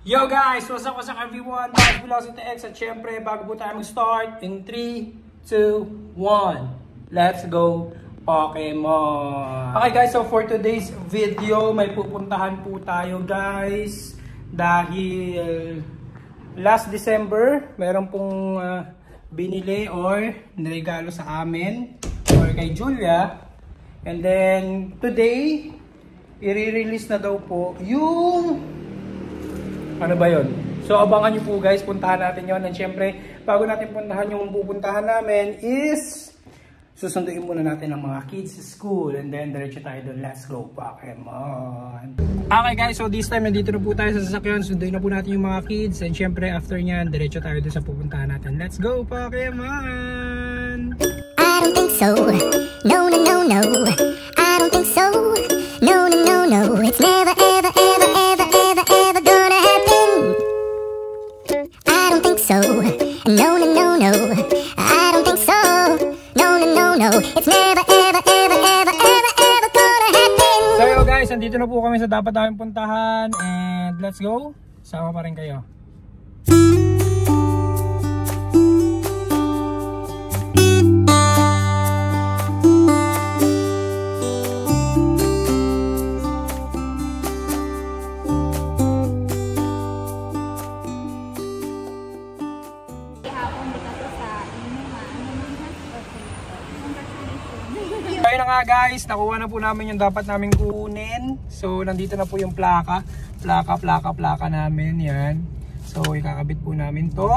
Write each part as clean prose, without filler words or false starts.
Yo guys, what's up everyone? Bad Velocity X at syempre bago po tayo mag-start in 3, 2, 1. Let's go Pokemon! Okay guys, so for today's video, may pupuntahan po tayo guys. Dahil last December, meron pong binili or niregalo sa amin or kay Julia. And then today, i-release na daw po yung ano ba yun? So abangan nyo po guys, puntahan natin yon. And syempre, bago natin puntahan yung pupuntahan namin is susunduin muna natin ang mga kids sa school. And then diretso tayo doon. Let's go Pokemon! Okay guys, so this time nandito na po tayo sa sasakyan. Sunduin na po natin yung mga kids. And syempre after nyan, diretso tayo doon sa pupuntahan natin. Let's go Pokemon! I don't think so. No, no, no, no. I don't think so. No, no, no, no. It's never, ever, ever, ever, ever, ever gonna happen. I don't think so. No, no, no, no. I don't think so. No, no, no, no. It's never, ever, ever, ever, ever, ever gonna happen. So yo guys, andito na po kami sa dapat namin puntahan. And let's go. Sama pa rin kayo. Ayun na nga guys, nakuha na po namin yung dapat namin kunin. So nandito na po yung plaka namin, yan. So ikakabit po namin to.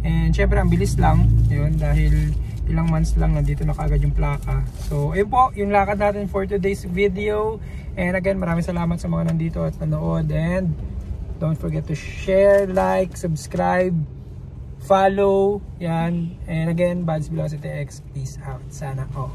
And syempre ang bilis lang, yun, dahil ilang months lang nandito na kaagad yung plaka. So ayun po, yung lakad natin for today's video. And again, maraming salamat sa mga nandito at nanood. And don't forget to share, like, subscribe, follow, yan. And again, Bad Velocity X, peace out. Sana all.